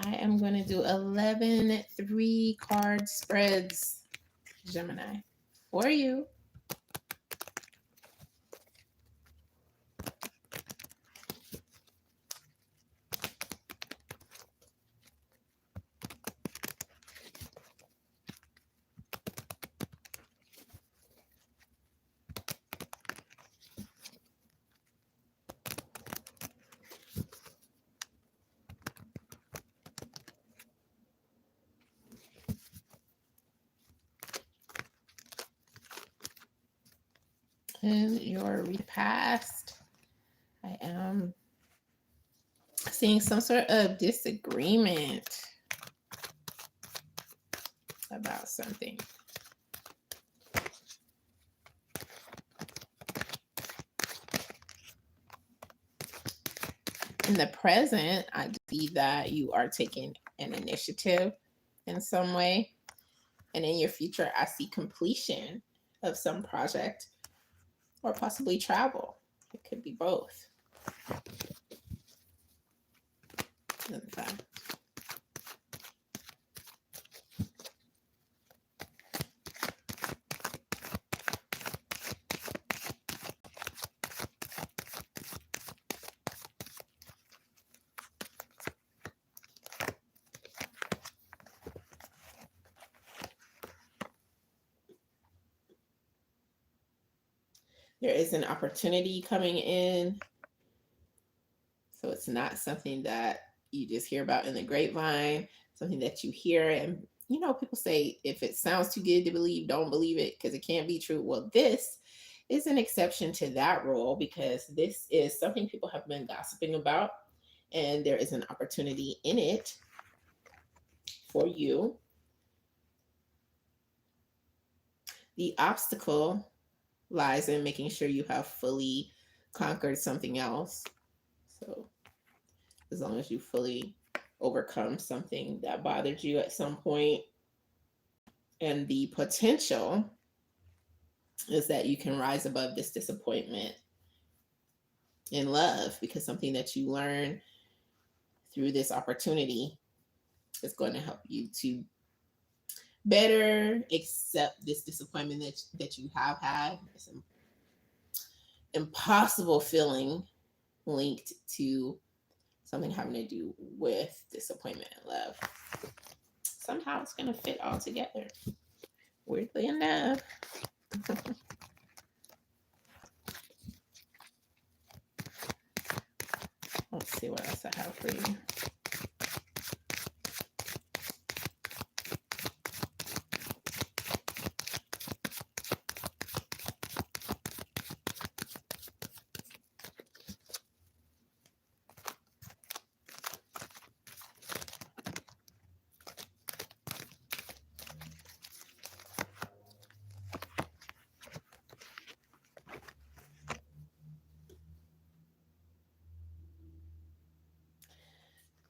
I am going to do 11 3-card spreads, Gemini, for you. In your repast, I am seeing some sort of disagreement about something. In the present, I see that you are taking an initiative in some way. And in your future, I see completion of some project or possibly travel. It could be both. In fact, there is an opportunity coming in. So it's not something that you just hear about in the grapevine, something that you hear. And, you know, people say if it sounds too good to believe, don't believe it because it can't be true. Well, this is an exception to that rule because this is something people have been gossiping about. And there is an opportunity in it for you. The obstacle lies in making sure you have fully conquered something else. So as long as you fully overcome something that bothered you at some point, and the potential is that you can rise above this disappointment in love because something that you learn through this opportunity is going to help you to better accept this disappointment that you have had. It's an impossible feeling linked to something having to do with disappointment and love. Somehow it's going to fit all together. Weirdly enough. Let's see what else I have for you.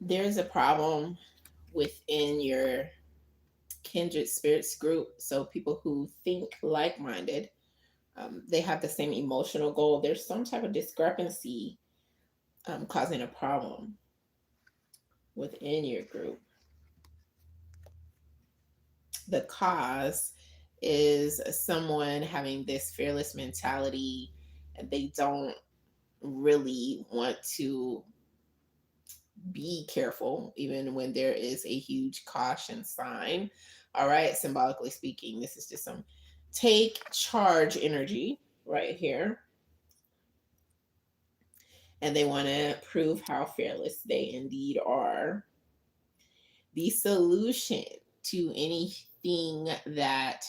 There's a problem within your kindred spirits group. So people who think like-minded, they have the same emotional goal. There's some type of discrepancy causing a problem within your group. The cause is someone having this fearless mentality and they don't really want to be careful even when there is a huge caution sign. All right, symbolically speaking, this is just some take charge energy right here. And they want to prove how fearless they indeed are. The solution to anything that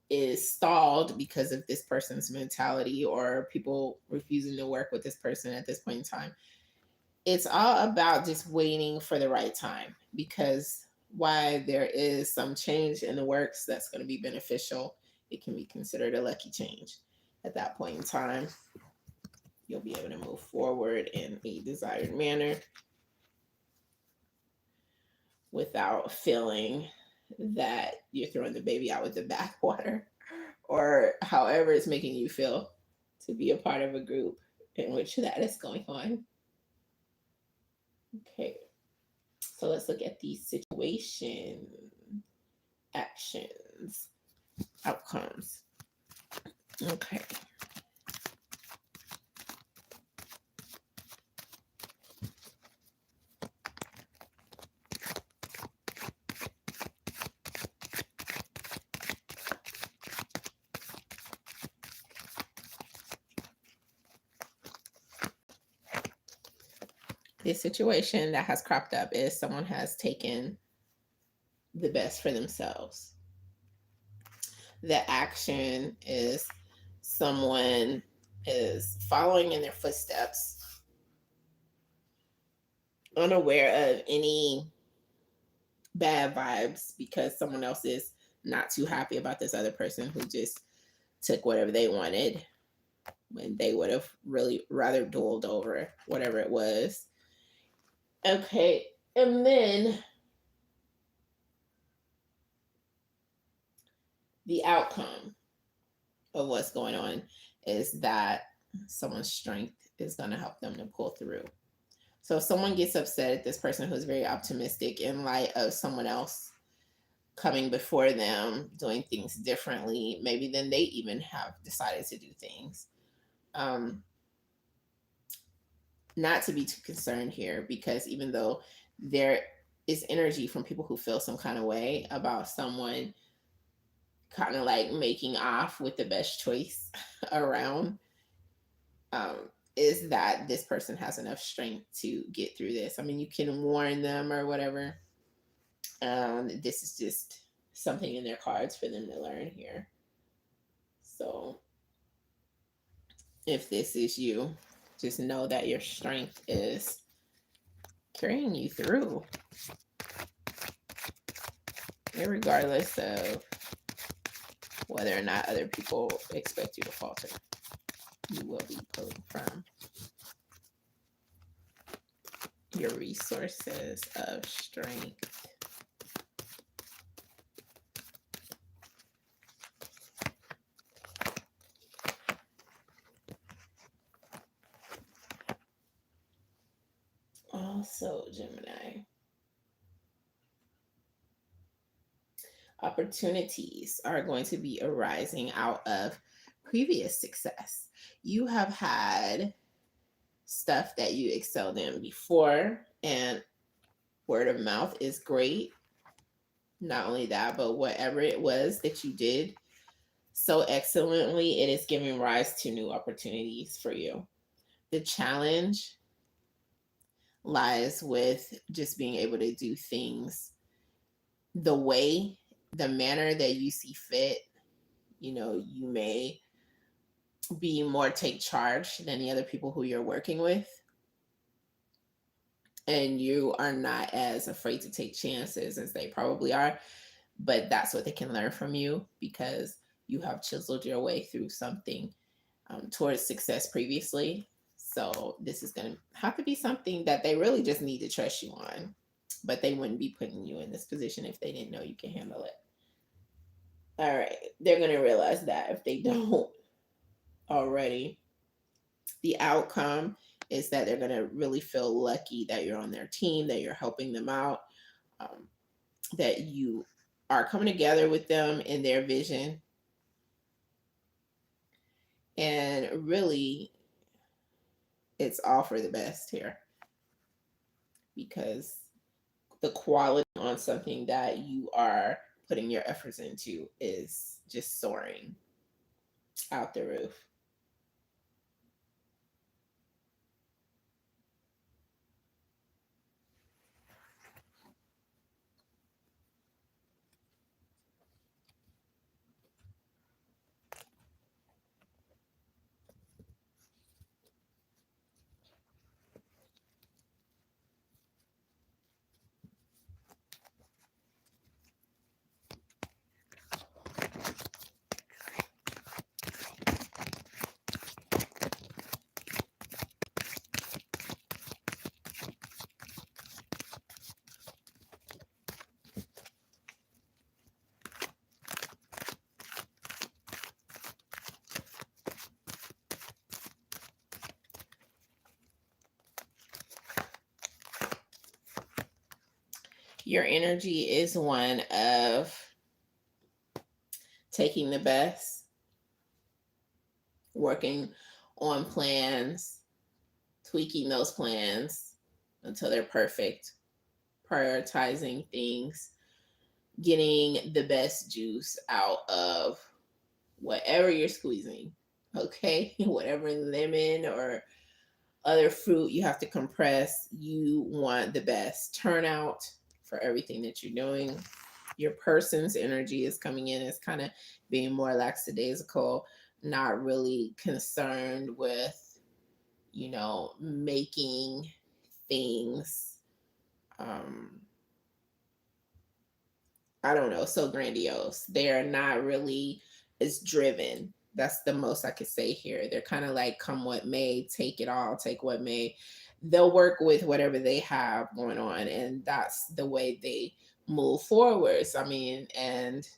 is stalled because of this person's mentality or people refusing to work with this person at this point in time, it's all about just waiting for the right time, because while there is some change in the works that's going to be beneficial, it can be considered a lucky change. At that point in time, you'll be able to move forward in a desired manner without feeling that you're throwing the baby out with the bathwater, or however it's making you feel to be a part of a group in which that is going on. Okay, so let's look at the situation, actions, outcomes. Okay. The situation that has cropped up is someone has taken the best for themselves. The action is someone is following in their footsteps, unaware of any bad vibes because someone else is not too happy about this other person who just took whatever they wanted when they would have really rather dueled over whatever it was. Okay, and then the outcome of what's going on is that someone's strength is going to help them to pull through. So if someone gets upset at this person who's very optimistic in light of someone else coming before them, doing things differently, maybe than they even have decided to do things. Not to be too concerned here, because even though there is energy from people who feel some kind of way about someone kind of like making off with the best choice around, um, is that this person has enough strength to get through this. I mean, you can warn them or whatever. This is just something in their cards for them to learn here. So if this is you, just know that your strength is carrying you through, regardless of whether or not other people expect you to falter. You will be pulling from your resources of strength. Also, Gemini, opportunities are going to be arising out of previous success. You have had stuff that you excelled in before, and word of mouth is great. Not only that, but whatever it was that you did so excellently, it is giving rise to new opportunities for you. The challenge lies with just being able to do things the way, the manner that you see fit. You know, you may be more take charge than the other people who you're working with, and you are not as afraid to take chances as they probably are, but that's what they can learn from you because you have chiseled your way through something towards success previously. So this is going to have to be something that they really just need to trust you on, but they wouldn't be putting you in this position if they didn't know you can handle it. All right, they're going to realize that if they don't already. The outcome is that they're going to really feel lucky that you're on their team, that you're helping them out, that you are coming together with them in their vision. And really, it's all for the best here because the quality on something that you are putting your efforts into is just soaring out the roof. Your energy is one of taking the best, working on plans, tweaking those plans until they're perfect, prioritizing things, getting the best juice out of whatever you're squeezing. Okay, whatever lemon or other fruit you have to compress, you want the best turnout for everything that you're doing. Your person's energy is coming in as kind of being more lackadaisical, not really concerned with, making things, um, I don't know, so grandiose. They're not really as driven. That's the most I could say here. They're kind of like, come what may, take it all, take what may. They'll work with whatever they have going on, and that's the way they move forwards. I mean, and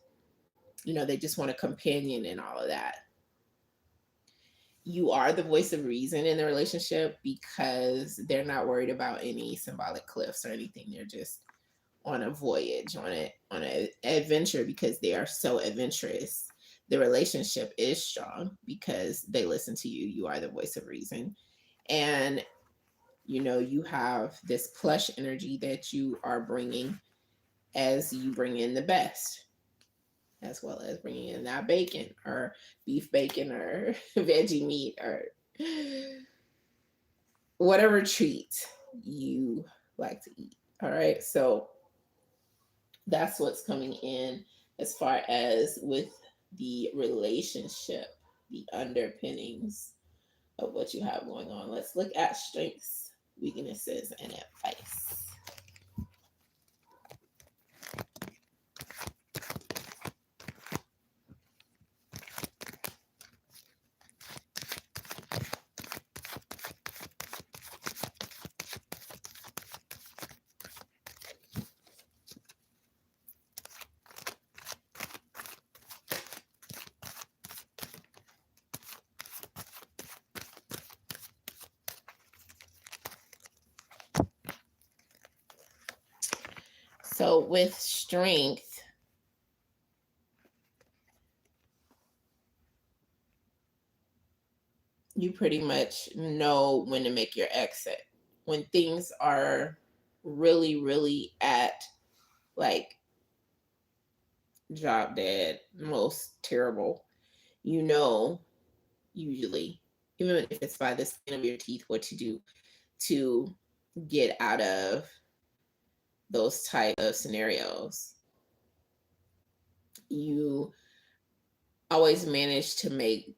they just want a companion and all of that. You are the voice of reason in the relationship because they're not worried about any symbolic cliffs or anything. They're just on a voyage, on an adventure because they are so adventurous. The relationship is strong because they listen to you. You are the voice of reason. And you have this plush energy that you are bringing as you bring in the best, as well as bringing in that bacon or beef bacon or veggie meat or whatever treat you like to eat. All right. So that's what's coming in as far as with the relationship, the underpinnings of what you have going on. Let's look at strengths, weaknesses, and advice. So with strength, you pretty much know when to make your exit. When things are really, really at like drop dead, most terrible, you know, usually, even if it's by the skin of your teeth, what to do to get out of those type of scenarios. You always manage to make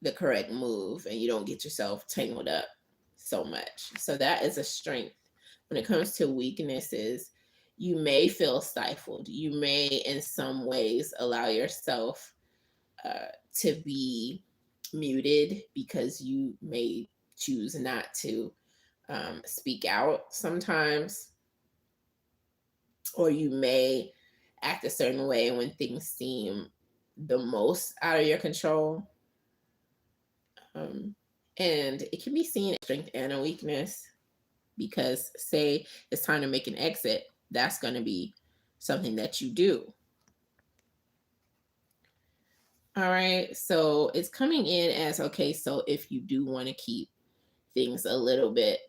the correct move and you don't get yourself tangled up so much. So that is a strength. When it comes to weaknesses, you may feel stifled. You may, in some ways, allow yourself to be muted because you may choose not to speak out sometimes, or you may act a certain way when things seem the most out of your control. Um, and it can be seen as strength and a weakness because, say, it's time to make an exit, that's going to be something that you do. All right. So it's coming in as okay. So if you do want to keep things a little bit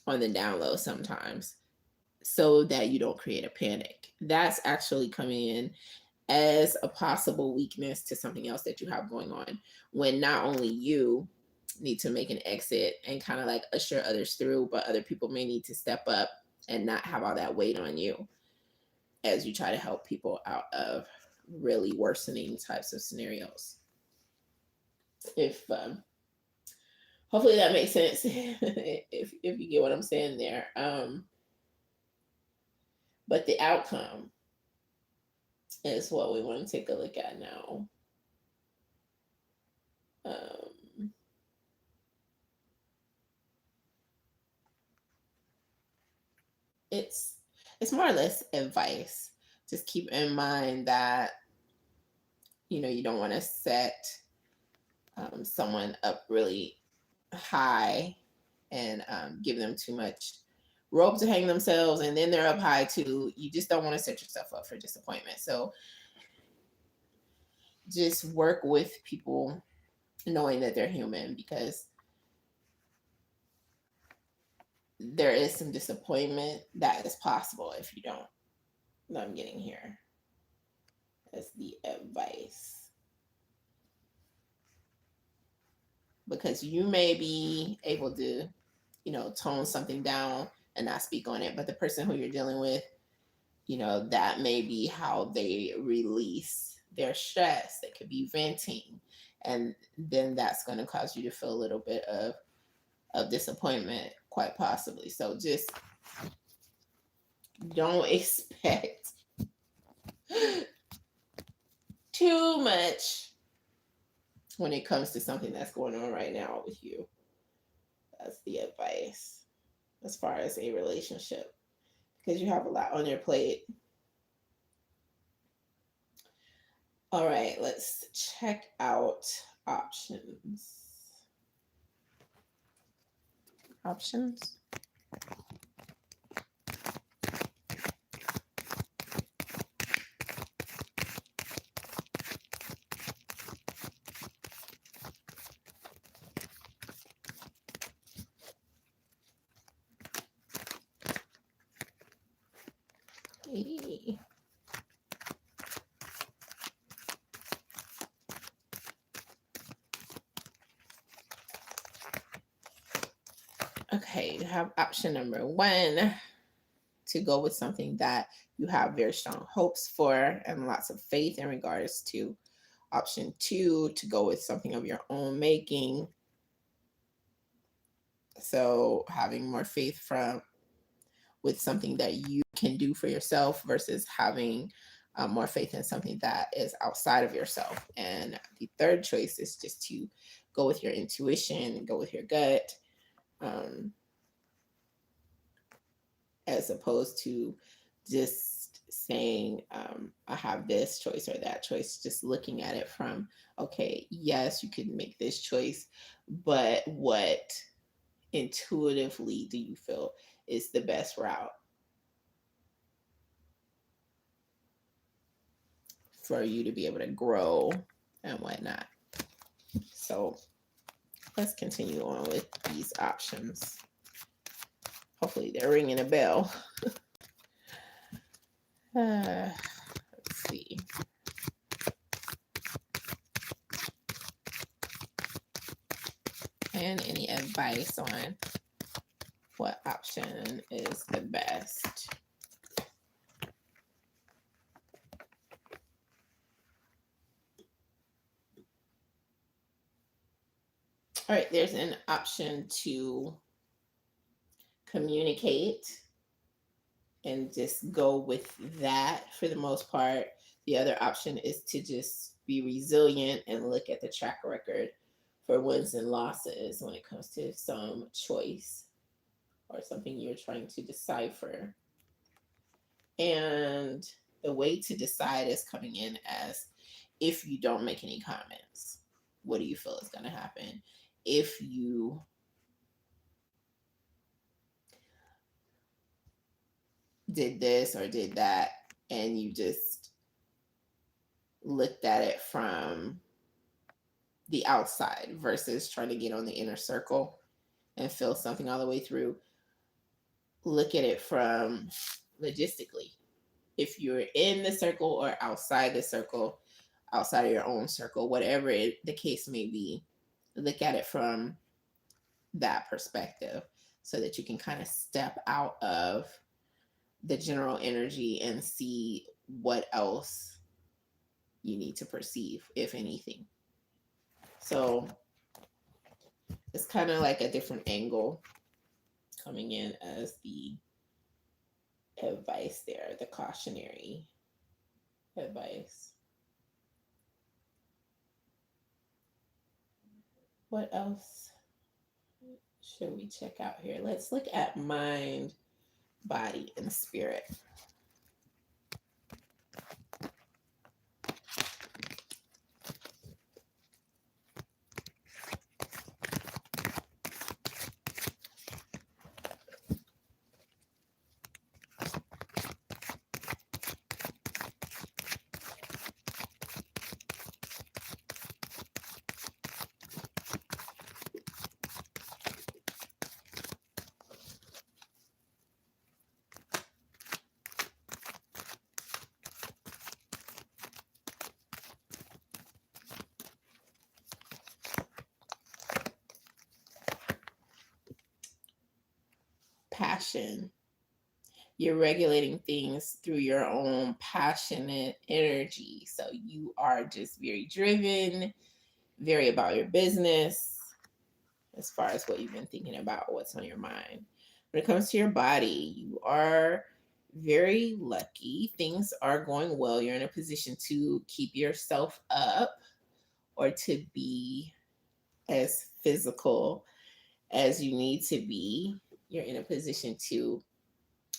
on the down low sometimes so that you don't create a panic, that's actually coming in as a possible weakness to something else that you have going on, when not only you need to make an exit and kind of like usher others through, but other people may need to step up and not have all that weight on you as you try to help people out of really worsening types of scenarios. If hopefully that makes sense, if you get what I'm saying there. But the outcome is what we want to take a look at now. Um, it's it's more or less advice. Just keep in mind that you don't want to set someone up really high and give them too much rope to hang themselves, and then they're up high too. You just don't want to set yourself up for disappointment. So just work with people knowing that they're human, because there is some disappointment that is possible if you don't. What I'm getting here as the advice, because you may be able to, tone something down and not speak on it, but the person who you're dealing with, that may be how they release their stress. They could be venting, and then that's going to cause you to feel a little bit of disappointment, quite possibly. So just don't expect too much when it comes to something that's going on right now with you. That's the advice as far as a relationship, because you have a lot on your plate. All right, let's check out options. Options. Hey. Okay, you have option number 1, to go with something that you have very strong hopes for and lots of faith in regards to. Option 2, to go with something of your own making. So having more faith with something that you can do for yourself versus having more faith in something that is outside of yourself. And the third choice is just to go with your intuition, go with your gut, as opposed to just saying, I have this choice or that choice. Just looking at it from, okay, yes, you can make this choice, but what intuitively do you feel is the best route for you to be able to grow and whatnot? So let's continue on with these options. Hopefully they're ringing a bell. Let's see. And any advice on what option is the best? All right, there's an option to communicate and just go with that for the most part. The other option is to just be resilient and look at the track record for wins and losses when it comes to some choice or something you're trying to decipher. And the way to decide is coming in as, if you don't make any comments, what do you feel is going to happen? If you did this or did that and you just looked at it from the outside versus trying to get on the inner circle and feel something all the way through, look at it from logistically. If you're in the circle or outside the circle, outside of your own circle, whatever the case may be, look at it from that perspective so that you can kind of step out of the general energy and see what else you need to perceive, if anything. So it's kind of like a different angle coming in as the advice there, the cautionary advice. What else should we check out here? Let's look at mind, body, and spirit. passion. You're regulating things through your own passionate energy. So you are just very driven, very about your business as far as what you've been thinking about, what's on your mind. When it comes to your body, you are very lucky. Things are going well. You're in a position to keep yourself up or to be as physical as you need to be. You're in a position to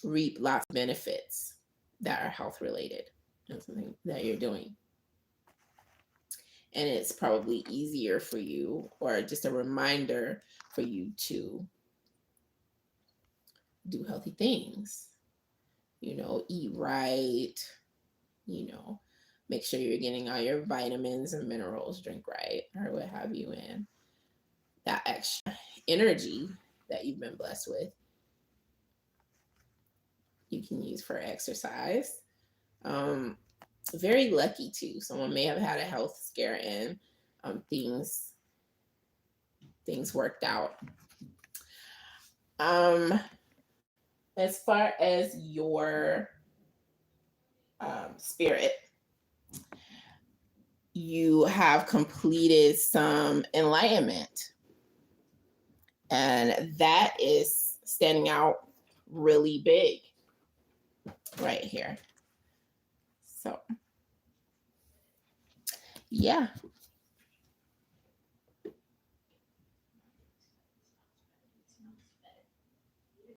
reap lots of benefits that are health related and something that you're doing. And it's probably easier for you, or just a reminder for you to do healthy things, eat right, make sure you're getting all your vitamins and minerals, drink right, or what have you. And that extra energy that you've been blessed with, you can use for exercise. Very lucky too. Someone may have had a health scare and things worked out. As far as your spirit, you have completed some enlightenment, and that is standing out really big right here. So yeah,